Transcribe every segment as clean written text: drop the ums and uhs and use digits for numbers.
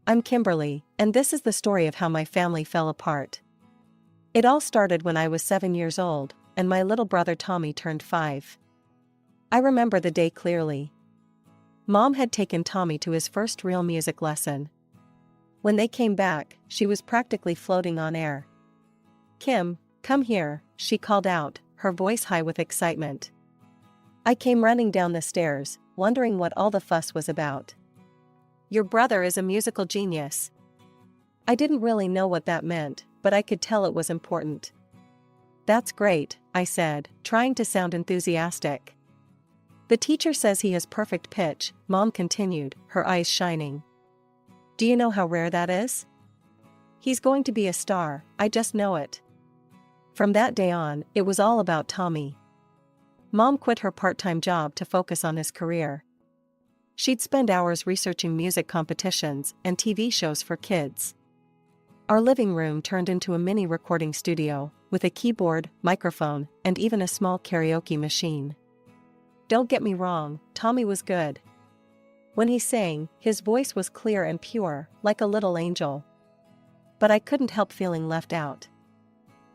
I'm Kimberly, and this is the story of how my family fell apart. It all started when I was 7 years old, and my little brother Tommy turned 5. I remember the day clearly. Mom had taken Tommy to his first real music lesson. When they came back, she was practically floating on air. "Kim, come here," she called out, her voice high with excitement. I came running down the stairs, wondering what all the fuss was about. "Your brother is a musical genius." I didn't really know what that meant, but I could tell it was important. "That's great," I said, trying to sound enthusiastic. "The teacher says he has perfect pitch," Mom continued, her eyes shining. "Do you know how rare that is? He's going to be a star, I just know it." From that day on, it was all about Tommy. Mom quit her part-time job to focus on his career. She'd spend hours researching music competitions and TV shows for kids. Our living room turned into a mini recording studio, with a keyboard, microphone, and even a small karaoke machine. Don't get me wrong, Tommy was good. When he sang, his voice was clear and pure, like a little angel. But I couldn't help feeling left out.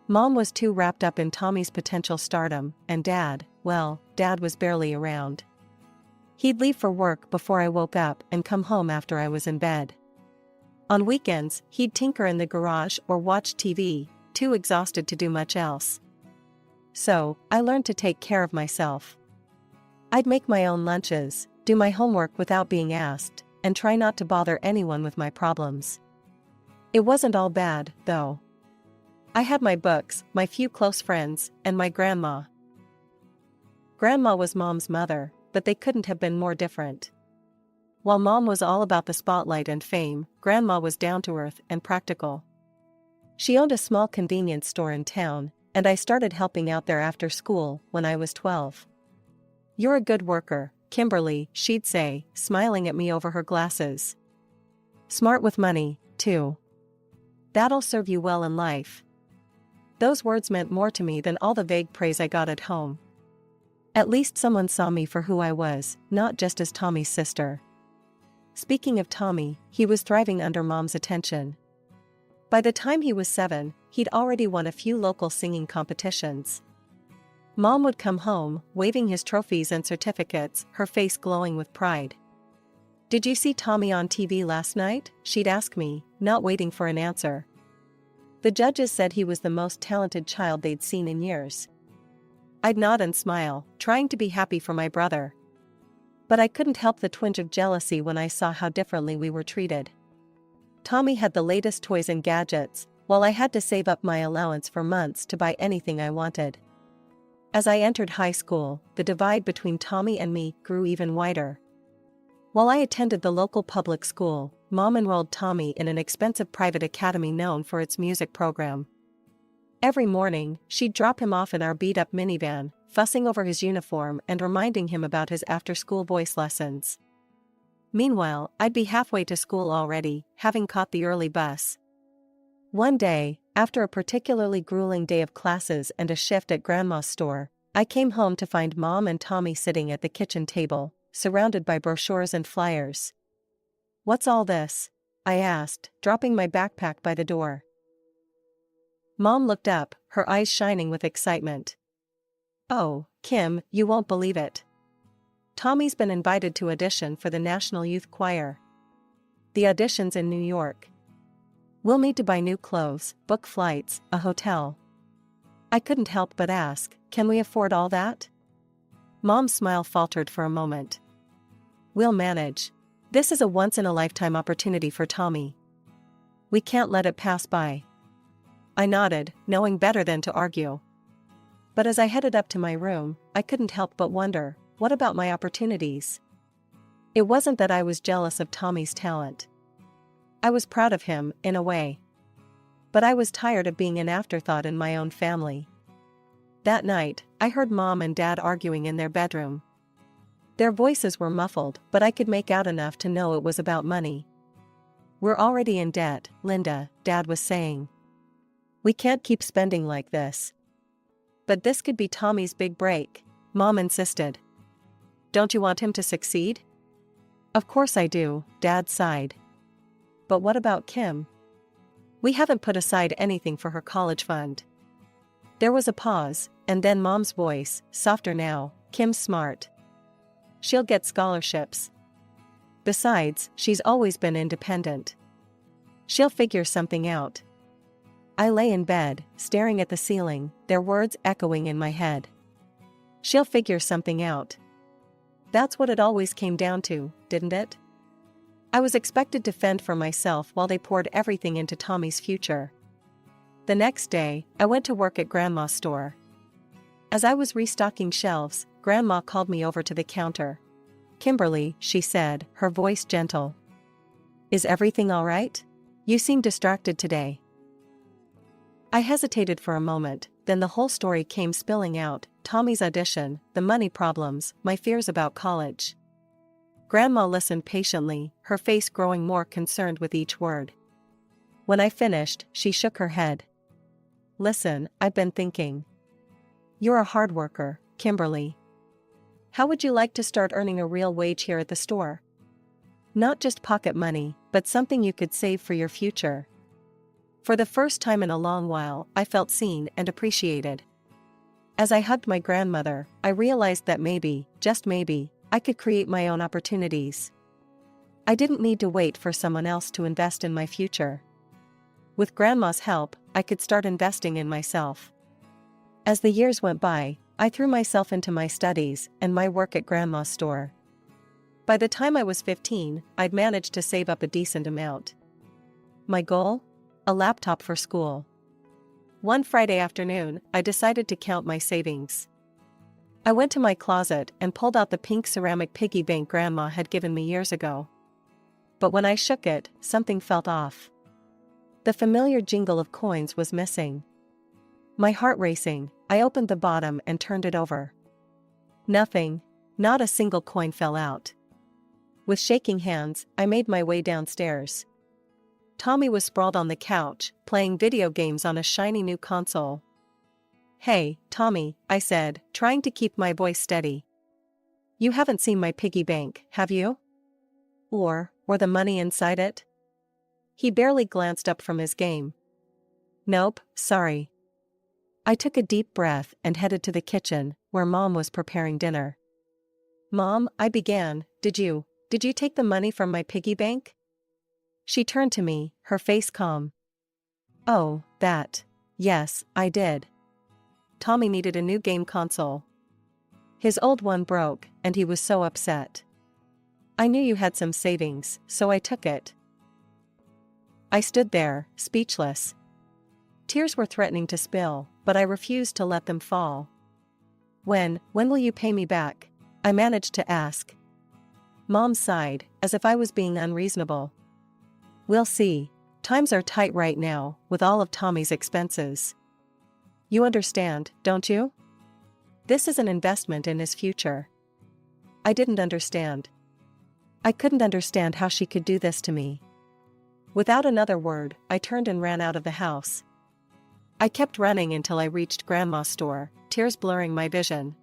Mom was too wrapped up in Tommy's potential stardom, and Dad was barely around. He'd leave for work before I woke up and come home after I was in bed. On weekends, he'd tinker in the garage or watch TV, too exhausted to do much else. So, I learned to take care of myself. I'd make my own lunches, do my homework without being asked, and try not to bother anyone with my problems. It wasn't all bad, though. I had my books, my few close friends, and my grandma. Grandma was Mom's mother, but they couldn't have been more different. While Mom was all about the spotlight and fame, Grandma was down-to-earth and practical. She owned a small convenience store in town, and I started helping out there after school when I was 12. "You're a good worker, Kimberly," she'd say, smiling at me over her glasses. "Smart with money, too. That'll serve you well in life." Those words meant more to me than all the vague praise I got at home. At least someone saw me for who I was, not just as Tommy's sister. Speaking of Tommy, he was thriving under Mom's attention. By the time he was 7, he'd already won a few local singing competitions. Mom would come home, waving his trophies and certificates, her face glowing with pride. "Did you see Tommy on TV last night?" she'd ask me, not waiting for an answer. The judges said he was the most talented child they'd seen in years. I'd nod and smile, trying to be happy for my brother. But I couldn't help the twinge of jealousy when I saw how differently we were treated. Tommy had the latest toys and gadgets, while I had to save up my allowance for months to buy anything I wanted. As I entered high school, the divide between Tommy and me grew even wider. While I attended the local public school, Mom enrolled Tommy in an expensive private academy known for its music program. Every morning, she'd drop him off in our beat-up minivan, fussing over his uniform and reminding him about his after-school voice lessons. Meanwhile, I'd be halfway to school already, having caught the early bus. One day, after a particularly grueling day of classes and a shift at Grandma's store, I came home to find Mom and Tommy sitting at the kitchen table, surrounded by brochures and flyers. "What's all this?" I asked, dropping my backpack by the door. Mom looked up, her eyes shining with excitement. "Oh, Kim, you won't believe it. Tommy's been invited to audition for the National Youth Choir. The audition's in New York. We'll need to buy new clothes, book flights, a hotel." I couldn't help but ask, "Can we afford all that?" Mom's smile faltered for a moment. "We'll manage. This is a once-in-a-lifetime opportunity for Tommy. We can't let it pass by." I nodded, knowing better than to argue. But as I headed up to my room, I couldn't help but wonder, what about my opportunities? It wasn't that I was jealous of Tommy's talent. I was proud of him, in a way. But I was tired of being an afterthought in my own family. That night, I heard Mom and Dad arguing in their bedroom. Their voices were muffled, but I could make out enough to know it was about money. "We're already in debt, Linda," Dad was saying. "We can't keep spending like this." "But this could be Tommy's big break," Mom insisted. "Don't you want him to succeed?" "Of course I do," Dad sighed. But what about Kim? We haven't put aside anything for her college fund. There was a pause, and then Mom's voice, softer now, Kim's smart. She'll get scholarships. Besides, she's always been independent. She'll figure something out. I lay in bed, staring at the ceiling, their words echoing in my head. She'll figure something out. That's what it always came down to, didn't it? I was expected to fend for myself while they poured everything into Tommy's future. The next day, I went to work at Grandma's store. As I was restocking shelves, Grandma called me over to the counter. "Kimberly," she said, her voice gentle. "Is everything all right? You seem distracted today." I hesitated for a moment, then the whole story came spilling out, Tommy's audition, the money problems, my fears about college. Grandma listened patiently, her face growing more concerned with each word. When I finished, she shook her head. "Listen, I've been thinking. You're a hard worker, Kimberly. How would you like to start earning a real wage here at the store? Not just pocket money, but something you could save for your future." For the first time in a long while, I felt seen and appreciated. As I hugged my grandmother, I realized that maybe, just maybe, I could create my own opportunities. I didn't need to wait for someone else to invest in my future. With Grandma's help, I could start investing in myself. As the years went by, I threw myself into my studies and my work at Grandma's store. By the time I was 15, I'd managed to save up a decent amount. My goal? A laptop for school. One Friday afternoon, I decided to count my savings. I went to my closet and pulled out the pink ceramic piggy bank Grandma had given me years ago. But when I shook it, something felt off. The familiar jingle of coins was missing. My heart racing, I opened the bottom and turned it over. Nothing, not a single coin fell out. With shaking hands, I made my way downstairs. Tommy was sprawled on the couch, playing video games on a shiny new console. "Hey, Tommy," I said, trying to keep my voice steady. "You haven't seen my piggy bank, have you? Or the money inside it?" He barely glanced up from his game. "Nope, sorry." I took a deep breath and headed to the kitchen, where Mom was preparing dinner. "Mom," I began, did you take the money from my piggy bank?" She turned to me, her face calm. "Oh, that. Yes, I did." Tommy needed a new game console. His old one broke, and he was so upset. "I knew you had some savings, so I took it." I stood there, speechless. Tears were threatening to spill, but I refused to let them fall. When will you pay me back?" I managed to ask. Mom sighed, as if I was being unreasonable. "We'll see. Times are tight right now, with all of Tommy's expenses. You understand, don't you? This is an investment in his future." I didn't understand. I couldn't understand how she could do this to me. Without another word, I turned and ran out of the house. I kept running until I reached Grandma's store, tears blurring my vision.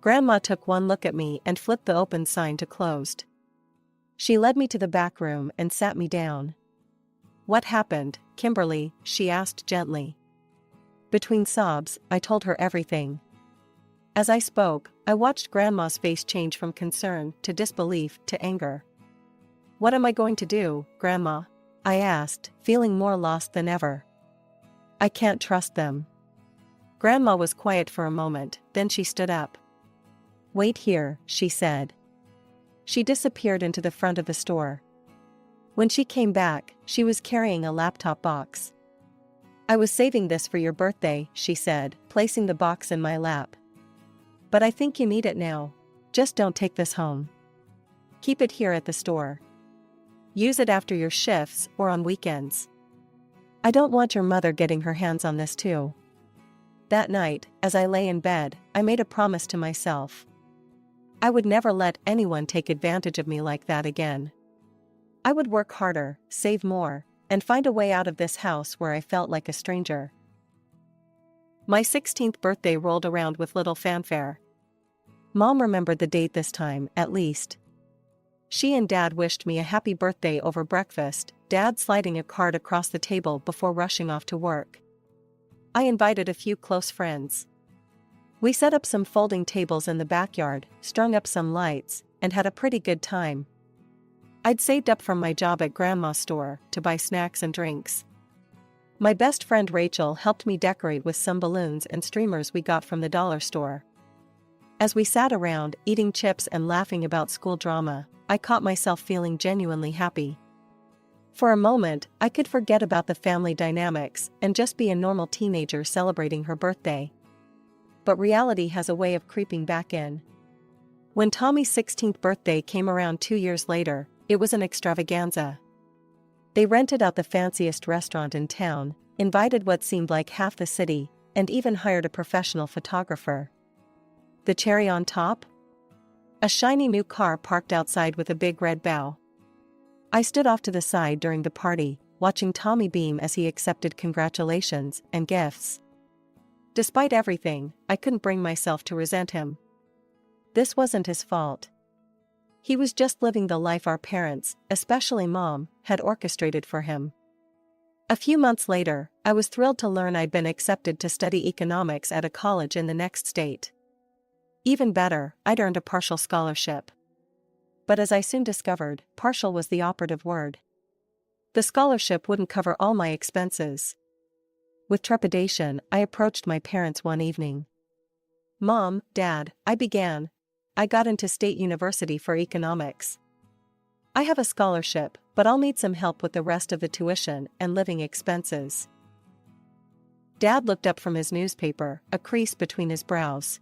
Grandma took one look at me and flipped the open sign to closed. She led me to the back room and sat me down. "What happened, Kimberly?" she asked gently. Between sobs, I told her everything. As I spoke, I watched Grandma's face change from concern to disbelief to anger. "What am I going to do, Grandma?" I asked, feeling more lost than ever. "I can't trust them." Grandma was quiet for a moment, then she stood up. "Wait here," she said. She disappeared into the front of the store. When she came back, she was carrying a laptop box. "I was saving this for your birthday," she said, placing the box in my lap. "But I think you need it now. Just don't take this home. Keep it here at the store. Use it after your shifts or on weekends. I don't want your mother getting her hands on this too." That night, as I lay in bed, I made a promise to myself. I would never let anyone take advantage of me like that again. I would work harder, save more, and find a way out of this house where I felt like a stranger. My 16th birthday rolled around with little fanfare. Mom remembered the date this time, at least. She and Dad wished me a happy birthday over breakfast, Dad sliding a card across the table before rushing off to work. I invited a few close friends. We set up some folding tables in the backyard, strung up some lights, and had a pretty good time. I'd saved up from my job at Grandma's store to buy snacks and drinks. My best friend Rachel helped me decorate with some balloons and streamers we got from the dollar store. As we sat around, eating chips and laughing about school drama, I caught myself feeling genuinely happy. For a moment, I could forget about the family dynamics and just be a normal teenager celebrating her birthday. But reality has a way of creeping back in. When Tommy's 16th birthday came around 2 years later, it was an extravaganza. They rented out the fanciest restaurant in town, invited what seemed like half the city, and even hired a professional photographer. The cherry on top? A shiny new car parked outside with a big red bow. I stood off to the side during the party, watching Tommy beam as he accepted congratulations and gifts. Despite everything, I couldn't bring myself to resent him. This wasn't his fault. He was just living the life our parents, especially Mom, had orchestrated for him. A few months later, I was thrilled to learn I'd been accepted to study economics at a college in the next state. Even better, I'd earned a partial scholarship. But as I soon discovered, partial was the operative word. The scholarship wouldn't cover all my expenses. With trepidation, I approached my parents one evening. "Mom, Dad," I began. "I got into State University for economics. I have a scholarship, but I'll need some help with the rest of the tuition and living expenses." Dad looked up from his newspaper, a crease between his brows.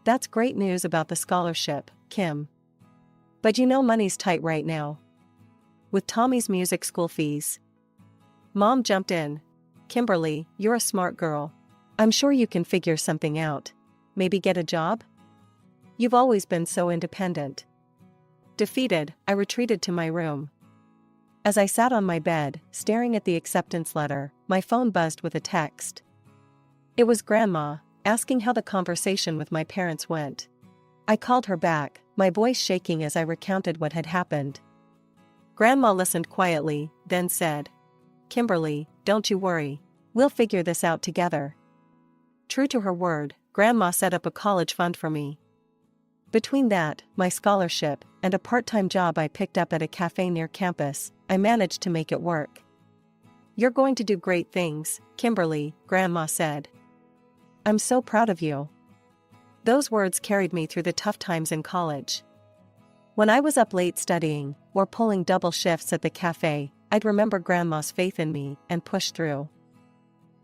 "That's great news about the scholarship, Kim. But you know money's tight right now. With Tommy's music school fees." Mom jumped in. "Kimberly, you're a smart girl. I'm sure you can figure something out. Maybe get a job? You've always been so independent." Defeated, I retreated to my room. As I sat on my bed, staring at the acceptance letter, my phone buzzed with a text. It was Grandma, asking how the conversation with my parents went. I called her back, my voice shaking as I recounted what had happened. Grandma listened quietly, then said, "Kimberly, don't you worry. We'll figure this out together." True to her word, Grandma set up a college fund for me. Between that, my scholarship, and a part-time job I picked up at a cafe near campus, I managed to make it work. "You're going to do great things, Kimberly," Grandma said. "I'm so proud of you." Those words carried me through the tough times in college. When I was up late studying, or pulling double shifts at the cafe, I'd remember Grandma's faith in me and push through.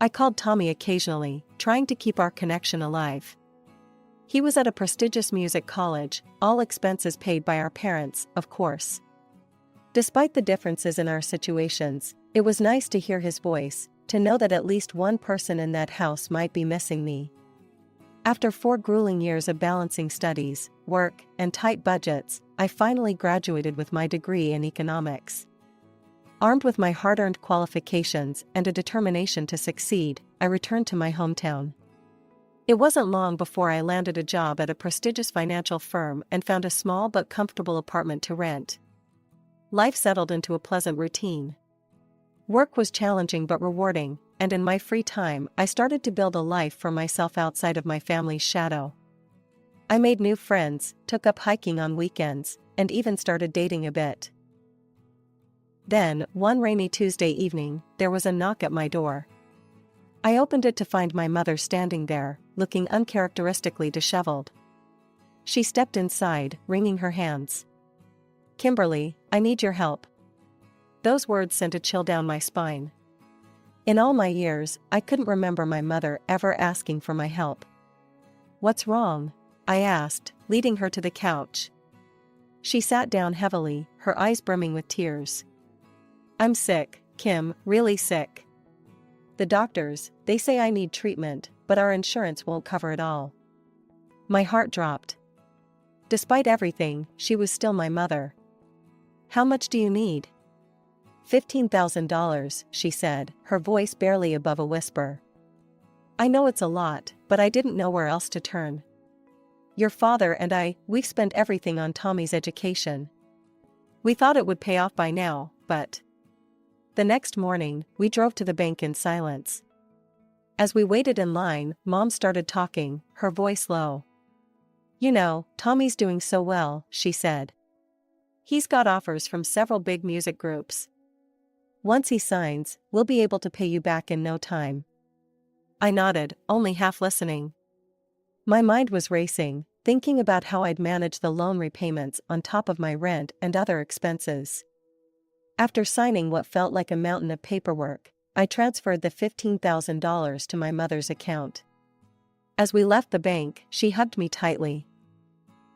I called Tommy occasionally, trying to keep our connection alive. He was at a prestigious music college, all expenses paid by our parents, of course. Despite the differences in our situations, it was nice to hear his voice, to know that at least one person in that house might be missing me. After 4 grueling years of balancing studies, work, and tight budgets, I finally graduated with my degree in economics. Armed with my hard-earned qualifications and a determination to succeed, I returned to my hometown. It wasn't long before I landed a job at a prestigious financial firm and found a small but comfortable apartment to rent. Life settled into a pleasant routine. Work was challenging but rewarding, and in my free time I started to build a life for myself outside of my family's shadow. I made new friends, took up hiking on weekends, and even started dating a bit. Then, one rainy Tuesday evening, there was a knock at my door. I opened it to find my mother standing there, looking uncharacteristically disheveled. She stepped inside, wringing her hands. "Kimberly, I need your help." Those words sent a chill down my spine. In all my years, I couldn't remember my mother ever asking for my help. "What's wrong?" I asked, leading her to the couch. She sat down heavily, her eyes brimming with tears. "I'm sick, Kim, really sick. The doctors, they say I need treatment, but our insurance won't cover it all." My heart dropped. Despite everything, she was still my mother. "How much do you need?" $15,000, she said, her voice barely above a whisper. I know it's a lot, but I didn't know where else to turn. "Your father and we've spent everything on Tommy's education. We thought it would pay off by now, but... The next morning, we drove to the bank in silence. As we waited in line, Mom started talking, her voice low. "You know, Tommy's doing so well," she said. "He's got offers from several big music groups. Once he signs, we'll be able to pay you back in no time." I nodded, only half listening. My mind was racing, thinking about how I'd manage the loan repayments on top of my rent and other expenses. After signing what felt like a mountain of paperwork, I transferred the $15,000 to my mother's account. As we left the bank, she hugged me tightly.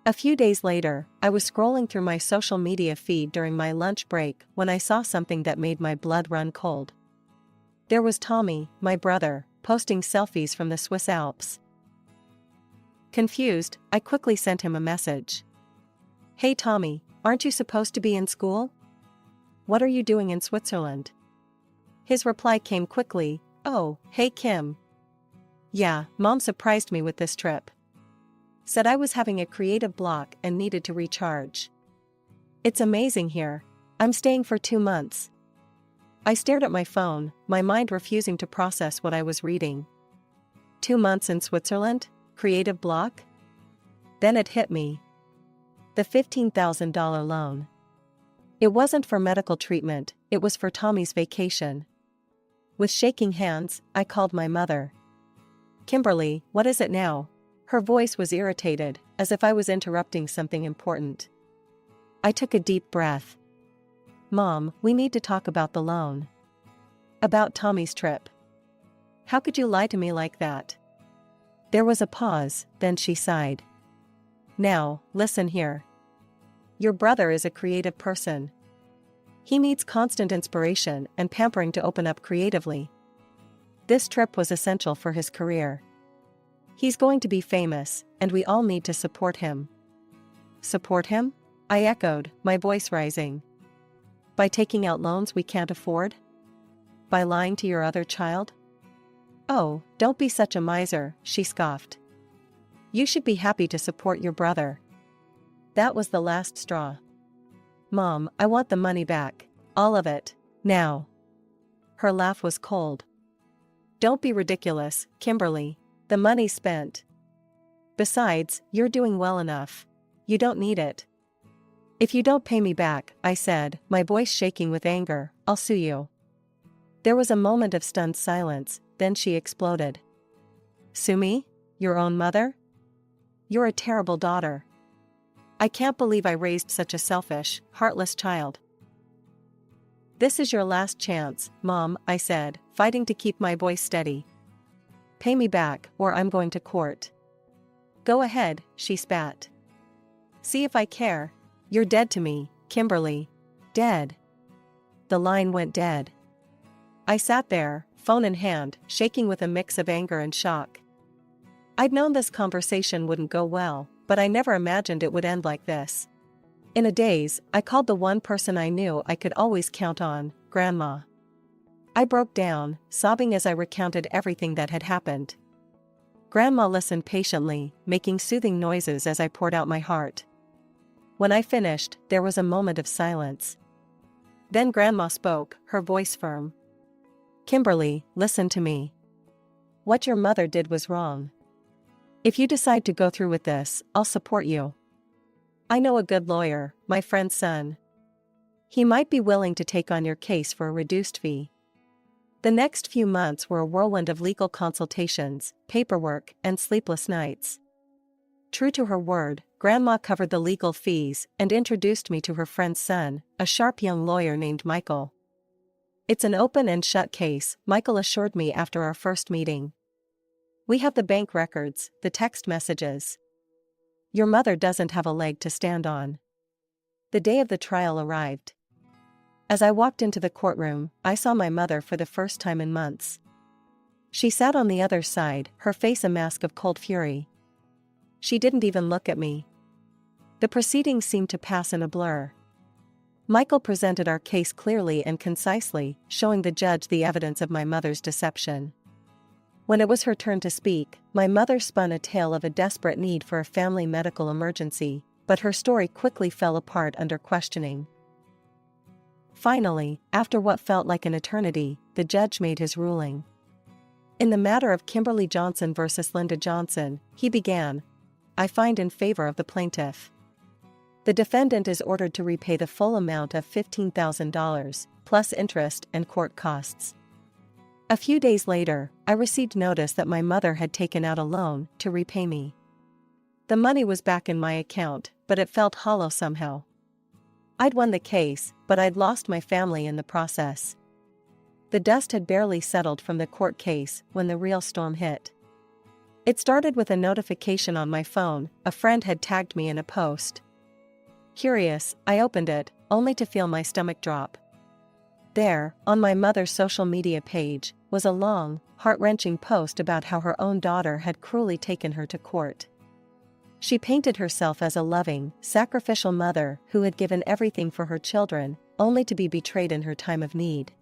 A few days later, I was scrolling through my social media feed during my lunch break when I saw something that made my blood run cold. There was Tommy, my brother, posting selfies from the Swiss Alps. Confused, I quickly sent him a message. "Hey Tommy, aren't you supposed to be in school? What are you doing in Switzerland?" His reply came quickly, "Oh, hey Kim. Yeah, Mom surprised me with this trip. Said I was having a creative block and needed to recharge. It's amazing here. I'm staying for 2 months." I stared at my phone, my mind refusing to process what I was reading. 2 months in Switzerland? Creative block? Then it hit me. The $15,000 loan. It wasn't for medical treatment, it was for Tommy's vacation. With shaking hands, I called my mother. "Kimberly, what is it now?" Her voice was irritated, as if I was interrupting something important. I took a deep breath. "Mom, we need to talk about the loan. About Tommy's trip. How could you lie to me like that?" There was a pause, then she sighed. "Now, listen here. Your brother is a creative person. He needs constant inspiration and pampering to open up creatively. This trip was essential for his career. He's going to be famous, and we all need to support him." "Support him?" I echoed, my voice rising. "By taking out loans we can't afford? By lying to your other child?" "Oh, don't be such a miser," she scoffed. "You should be happy to support your brother." That was the last straw. "Mom, I want the money back. All of it. Now." Her laugh was cold. "Don't be ridiculous, Kimberly. The money's spent. Besides, you're doing well enough. You don't need it." "If you don't pay me back," I said, my voice shaking with anger, "I'll sue you." There was a moment of stunned silence, then she exploded. "Sue me? Your own mother? You're a terrible daughter. I can't believe I raised such a selfish, heartless child." "This is your last chance, Mom," I said, fighting to keep my voice steady. "Pay me back, or I'm going to court." "Go ahead," she spat. "See if I care. You're dead to me, Kimberly. Dead." The line went dead. I sat there, phone in hand, shaking with a mix of anger and shock. I'd known this conversation wouldn't go well, but I never imagined it would end like this. In a daze, I called the one person I knew I could always count on, Grandma. I broke down, sobbing as I recounted everything that had happened. Grandma listened patiently, making soothing noises as I poured out my heart. When I finished, there was a moment of silence. Then Grandma spoke, her voice firm. "Kimberly, listen to me. What your mother did was wrong. If you decide to go through with this, I'll support you. I know a good lawyer, my friend's son. He might be willing to take on your case for a reduced fee." The next few months were a whirlwind of legal consultations, paperwork, and sleepless nights. True to her word, Grandma covered the legal fees and introduced me to her friend's son, a sharp young lawyer named Michael. "It's an open and shut case," Michael assured me after our first meeting. "We have the bank records, the text messages. Your mother doesn't have a leg to stand on." The day of the trial arrived. As I walked into the courtroom, I saw my mother for the first time in months. She sat on the other side, her face a mask of cold fury. She didn't even look at me. The proceedings seemed to pass in a blur. Michael presented our case clearly and concisely, showing the judge the evidence of my mother's deception. When it was her turn to speak, my mother spun a tale of a desperate need for a family medical emergency, but her story quickly fell apart under questioning. Finally, after what felt like an eternity, the judge made his ruling. In the matter of Kimberly Johnson versus Linda Johnson, he began, I find in favor of the plaintiff. The defendant is ordered to repay the full amount of $15,000, plus interest and court costs. A few days later, I received notice that my mother had taken out a loan to repay me. The money was back in my account, but it felt hollow somehow. I'd won the case, but I'd lost my family in the process. The dust had barely settled from the court case when the real storm hit. It started with a notification on my phone. A friend had tagged me in a post. Curious, I opened it, only to feel my stomach drop. There, on my mother's social media page, was a long, heart-wrenching post about how her own daughter had cruelly taken her to court. She painted herself as a loving, sacrificial mother who had given everything for her children, only to be betrayed in her time of need.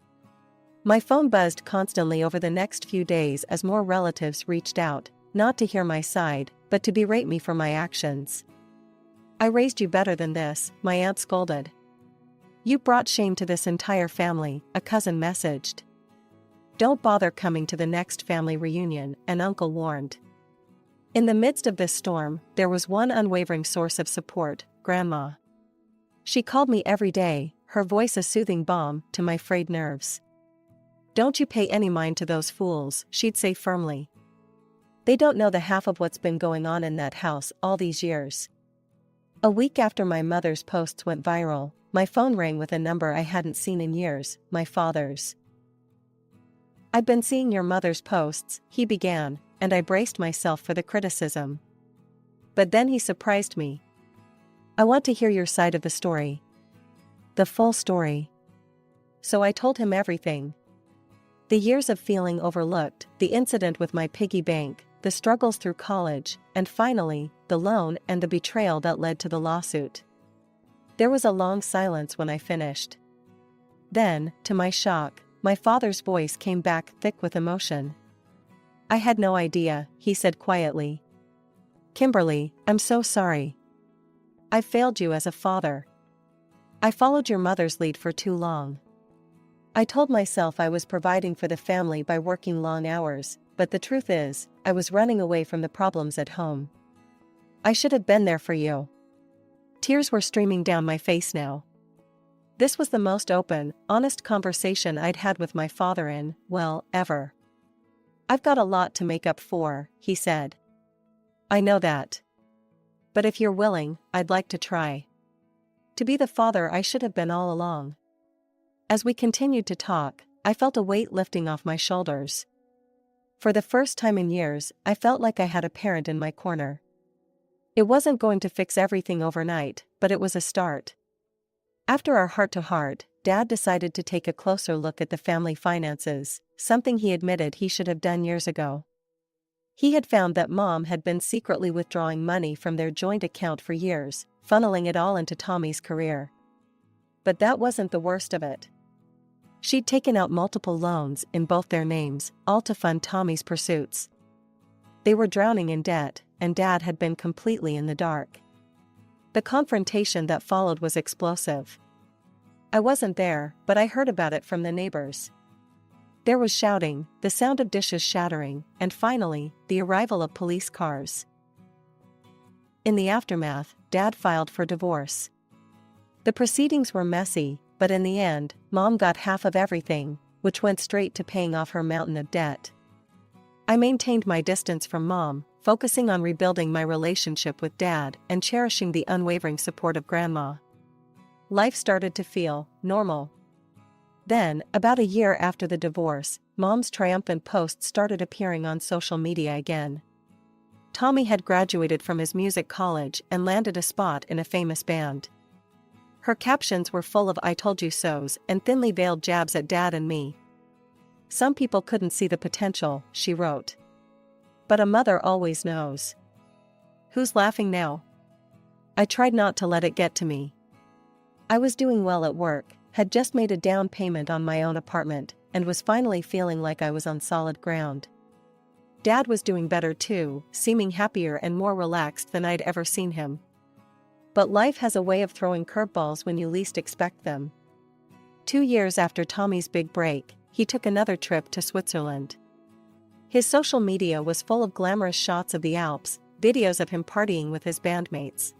My phone buzzed constantly over the next few days as more relatives reached out, not to hear my side, but to berate me for my actions. I raised you better than this, my aunt scolded. You brought shame to this entire family, a cousin messaged. Don't bother coming to the next family reunion, an uncle warned. In the midst of this storm, there was one unwavering source of support, Grandma. She called me every day, her voice a soothing balm to my frayed nerves. Don't you pay any mind to those fools, she'd say firmly. They don't know the half of what's been going on in that house all these years. A week after my mother's posts went viral, my phone rang with a number I hadn't seen in years, my father's. I'd been seeing your mother's posts, he began, and I braced myself for the criticism. But then he surprised me. I want to hear your side of the story. The full story. So I told him everything. The years of feeling overlooked, the incident with my piggy bank, the struggles through college, and finally, the loan and the betrayal that led to the lawsuit. There was a long silence when I finished. Then, to my shock, my father's voice came back thick with emotion. I had no idea, he said quietly. Kimberly, I'm so sorry. I failed you as a father. I followed your mother's lead for too long. I told myself I was providing for the family by working long hours, but the truth is, I was running away from the problems at home. I should have been there for you. Tears were streaming down my face now. This was the most open, honest conversation I'd had with my father in, well, ever. I've got a lot to make up for, he said. I know that. But if you're willing, I'd like to try. To be the father I should have been all along. As we continued to talk, I felt a weight lifting off my shoulders. For the first time in years, I felt like I had a parent in my corner. It wasn't going to fix everything overnight, but it was a start. After our heart-to-heart, Dad decided to take a closer look at the family finances, something he admitted he should have done years ago. He had found that Mom had been secretly withdrawing money from their joint account for years, funneling it all into Tommy's career. But that wasn't the worst of it. She'd taken out multiple loans in both their names, all to fund Tommy's pursuits. They were drowning in debt, and Dad had been completely in the dark. The confrontation that followed was explosive. I wasn't there, but I heard about it from the neighbors. There was shouting, the sound of dishes shattering, and finally, the arrival of police cars. In the aftermath, Dad filed for divorce. The proceedings were messy, but in the end, Mom got half of everything, which went straight to paying off her mountain of debt. I maintained my distance from Mom, focusing on rebuilding my relationship with Dad and cherishing the unwavering support of Grandma. Life started to feel normal. Then, about a year after the divorce, Mom's triumphant posts started appearing on social media again. Tommy had graduated from his music college and landed a spot in a famous band. Her captions were full of I told you so's and thinly veiled jabs at Dad and me. Some people couldn't see the potential, she wrote. But a mother always knows. Who's laughing now? I tried not to let it get to me. I was doing well at work, had just made a down payment on my own apartment, and was finally feeling like I was on solid ground. Dad was doing better too, seeming happier and more relaxed than I'd ever seen him. But life has a way of throwing curveballs when you least expect them. 2 years after Tommy's big break, he took another trip to Switzerland. His social media was full of glamorous shots of the Alps, videos of him partying with his bandmates.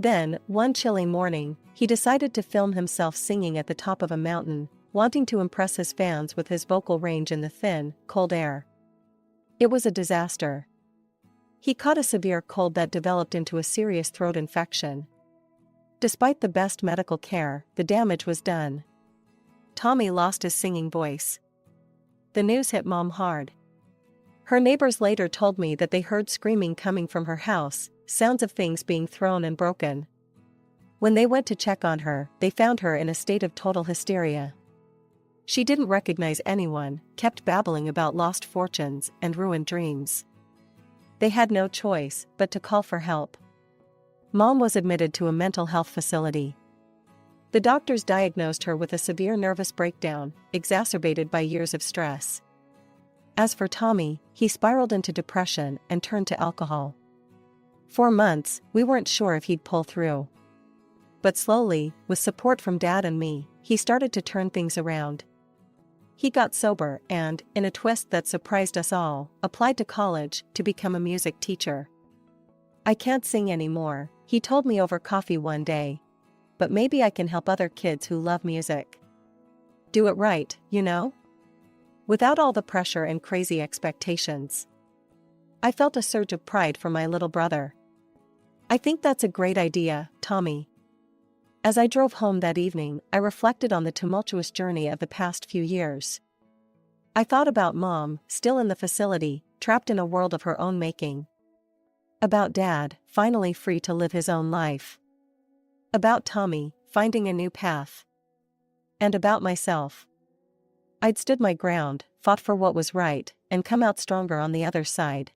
Then, one chilly morning, he decided to film himself singing at the top of a mountain, wanting to impress his fans with his vocal range in the thin, cold air. It was a disaster. He caught a severe cold that developed into a serious throat infection. Despite the best medical care, the damage was done. Tommy lost his singing voice. The news hit Mom hard. Her neighbors later told me that they heard screaming coming from her house, sounds of things being thrown and broken. When they went to check on her, they found her in a state of total hysteria. She didn't recognize anyone, kept babbling about lost fortunes and ruined dreams. They had no choice but to call for help. Mom was admitted to a mental health facility. The doctors diagnosed her with a severe nervous breakdown, exacerbated by years of stress. As for Tommy, he spiraled into depression and turned to alcohol. For months, we weren't sure if he'd pull through. But slowly, with support from Dad and me, he started to turn things around. He got sober and, in a twist that surprised us all, applied to college to become a music teacher. "I can't sing anymore," he told me over coffee one day. "But maybe I can help other kids who love music. Do it right, you know? Without all the pressure and crazy expectations." I felt a surge of pride for my little brother. "I think that's a great idea, Tommy." As I drove home that evening, I reflected on the tumultuous journey of the past few years. I thought about Mom, still in the facility, trapped in a world of her own making. About Dad, finally free to live his own life. About Tommy, finding a new path. And about myself. I'd stood my ground, fought for what was right, and come out stronger on the other side.